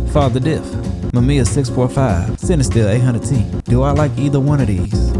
Fatherrdiff, Mamiya 645, Cinestill 800T. Do I like either one of these?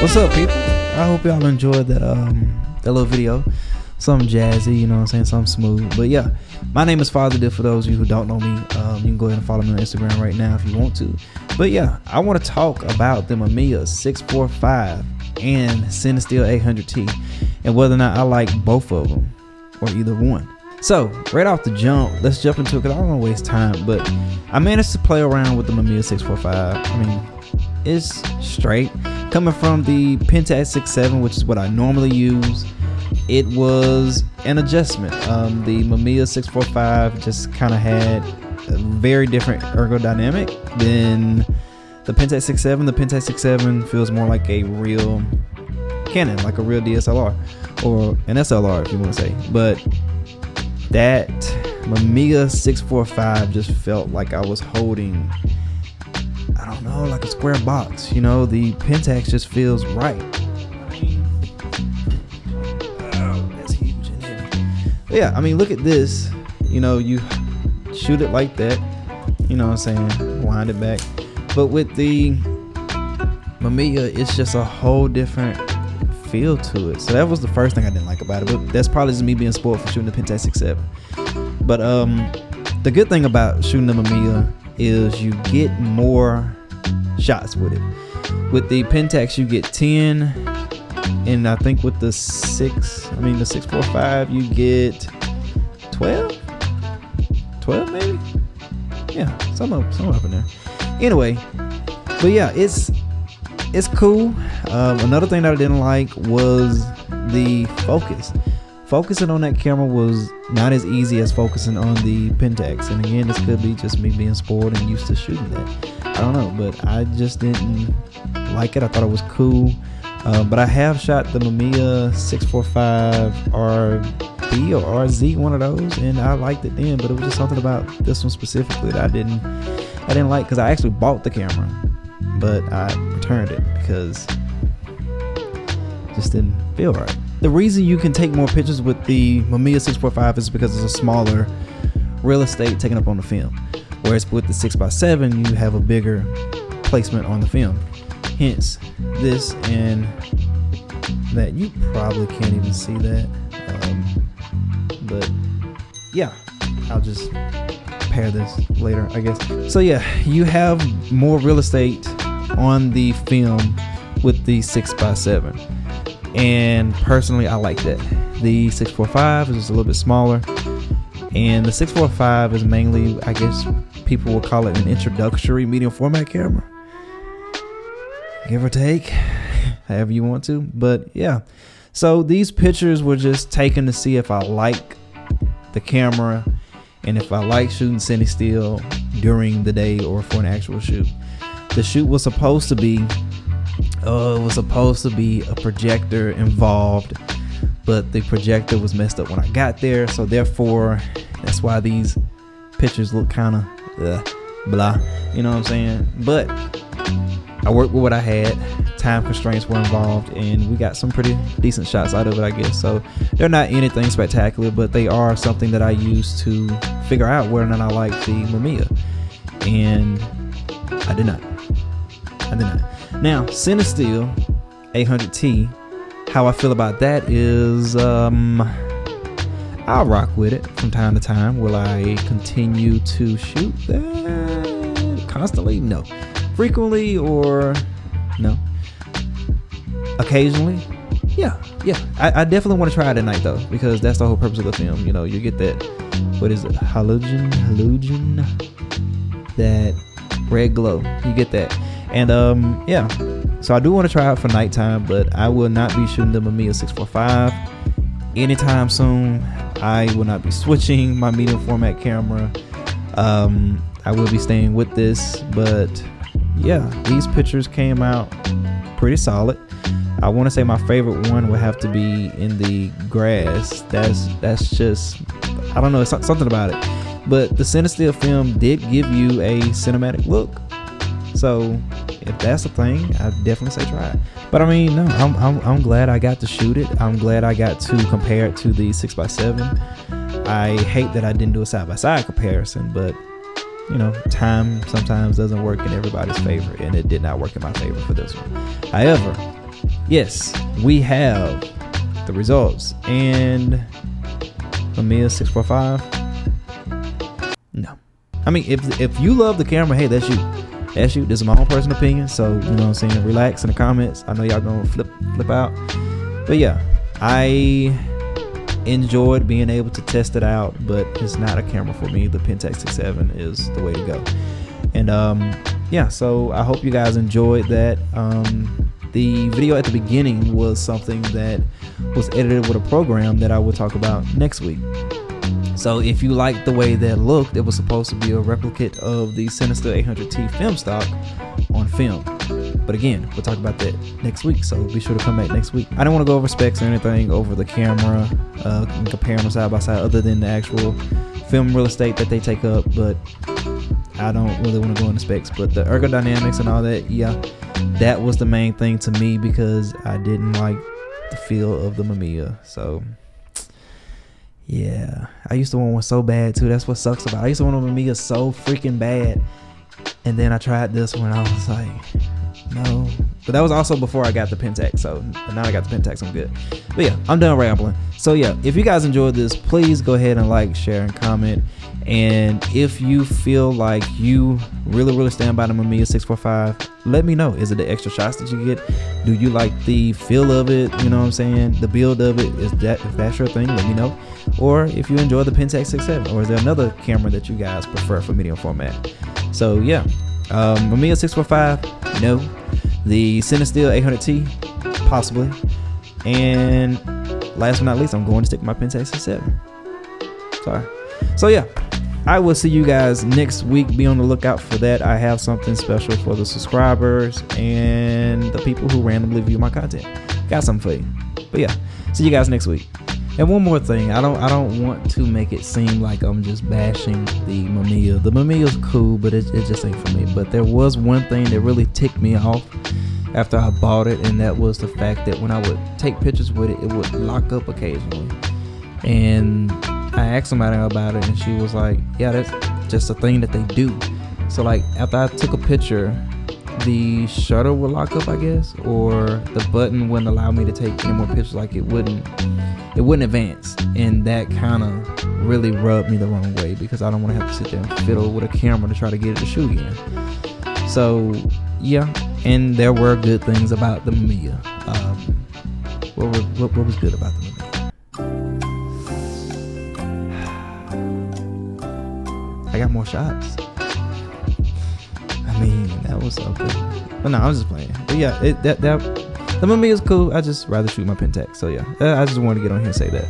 What's up, people? I hope y'all enjoyed that little video. Something jazzy, you know what I'm saying, something smooth. But yeah, my name is Fatherrdiff. For those of you who don't know me, you can go ahead and follow me on Instagram right now if you want to. But yeah, I want to talk about the Mamiya 645 and Cinestill 800T and whether or not I like both of them or either one. So right off the jump, let's jump into it because I don't want to waste time. But I managed to play around with the Mamiya 645. I mean, it's straight. Coming from the Pentax 67, which is what I normally use, it was an adjustment. The Mamiya 645 just kind of had a very different ergodynamic than the Pentax 67. The Pentax 67 feels more like a real Canon, like a real DSLR or an SLR if you want to say. But that Mamiya 645 just felt like I was holding, I don't know, like a square box. You know, the Pentax just feels right. That's huge and heavy. But yeah, I mean, look at this. You know, you shoot it like that. You know what I'm saying? Wind it back. But with the Mamiya, it's just a whole different feel to it. So that was the first thing I didn't like about it. But that's probably just me being spoiled for shooting the Pentax 67. But the good thing about shooting the Mamiya is you get more shots with it. With the Pentax you get 10, and I think with the 645 you get 12 maybe, yeah, some up in there. Anyway, but yeah, it's cool. Another thing that I didn't like was the focus. Focusing on that camera was not as easy as focusing on the Pentax. And again, this could be just me being spoiled and used to shooting that. I don't know, but I just didn't like it. I thought it was cool. But I have shot the Mamiya 645 RB or RZ, one of those, and I liked it then. But it was just something about this one specifically that I didn't like, because I actually bought the camera, but I returned it because it just didn't feel right. The reason you can take more pictures with the Mamiya 645 is because it's a smaller real estate taken up on the film. Whereas with the 6x7, you have a bigger placement on the film. Hence, this and that. You probably can't even see that. But yeah, I'll just pair this later, I guess. So yeah, you have more real estate on the film with the 6x7. And personally, I like that. The 645 is just a little bit smaller, and the 645 is mainly, I guess people will call it, an introductory medium format camera, give or take, however you want to. But yeah, so these pictures were just taken to see if I like the camera and if I like shooting Cinestill during the day or for an actual shoot. The shoot was supposed to be a projector involved, but the projector was messed up when I got there, so therefore that's why these pictures look kind of blah, you know what I'm saying? But I worked with what I had. Time constraints were involved, and we got some pretty decent shots out of it, I guess. So they're not anything spectacular, but they are something that I use to figure out whether or not I like the Mamiya. And I did not. Now, Cinestill 800T, how I feel about that is I'll rock with it from time to time. Will I continue to shoot that constantly? No. Frequently or no? Occasionally? Yeah. I definitely want to try it at night though, because that's the whole purpose of the film. You know, you get that, what is it? Halogen? That red glow. You get that. And yeah. So I do want to try it for nighttime, but I will not be shooting the Mamiya 645 anytime soon. I will not be switching my medium format camera. I will be staying with this, but yeah, these pictures came out pretty solid. I want to say my favorite one would have to be in the grass. That's just, I don't know, it's something about it. But the Cinestill film did give you a cinematic look. So if that's the thing, I definitely say try it. But I mean, no, I'm glad I got to shoot it. I'm glad I got to compare it to the 6x7. I hate that I didn't do a side-by-side comparison, but you know, time sometimes doesn't work in everybody's favor, and it did not work in my favor for this one. However, yes, we have the results, and Mamiya 645. No, I mean, if you love the camera, hey, that's you. This is my own personal opinion, so you know what I'm saying, relax in the comments. I know y'all gonna flip out, but yeah, I enjoyed being able to test it out, but it's not a camera for me. The Pentax 67 is the way to go. And yeah, so I hope you guys enjoyed that. The video at the beginning was something that was edited with a program that I will talk about next week. So if you like the way that looked, it was supposed to be a replicate of the Cinestill 800T film stock on film. But again, we'll talk about that next week, so be sure to come back next week. I don't want to go over specs or anything over the camera and compare them side by side other than the actual film real estate that they take up, but I don't really want to go into specs. But the ergodynamics and all that, yeah, that was the main thing to me because I didn't like the feel of the Mamiya. So yeah, I used to want one so bad too. That's what sucks about it. I used to want a Mamiya so freaking bad, and then I tried this one. I was like, no. But that was also before I got the Pentax, so now I got the Pentax, I'm good. But yeah, I'm done rambling. So yeah, if you guys enjoyed this, please go ahead and like, share, and comment. And if you feel like you really stand by the Mamiya 645, let me know. Is it the extra shots that you get? Do you like the feel of it? You know what I'm saying? The build of it, if that's your thing, let me know. Or if you enjoy the Pentax 67, or is there another camera that you guys prefer for medium format? So yeah, Mamiya 645, no. The Cinestill 800T, possibly. And last but not least, I'm going to stick with my Pentax 67. Sorry. So yeah, I will see you guys next week. Be on the lookout for that. I have something special for the subscribers and the people who randomly view my content. Got something for you. But yeah, see you guys next week. And one more thing, I don't want to make it seem like I'm just bashing the Mamiya. The Mamiya's cool, but it just ain't for me. But there was one thing that really ticked me off after I bought it, and that was the fact that when I would take pictures with it, it would lock up occasionally. And I asked somebody about it, and she was like, yeah, that's just a thing that they do. So like after I took a picture, the shutter would lock up, I guess, or the button wouldn't allow me to take any more pictures. Like it wouldn't advance, and that kind of really rubbed me the wrong way because I don't want to have to sit there and fiddle with a camera to try to get it to shoot again. So yeah, and there were good things about the Mamiya. What was good about the Mamiya? I got more shots. I mean, that was something. But no, I was just playing. But yeah, the Mamiya is cool. I just rather shoot my Pentax. So yeah, I just wanted to get on here and say that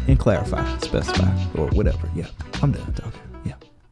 and clarify, specify, or whatever. Yeah, I'm done talking.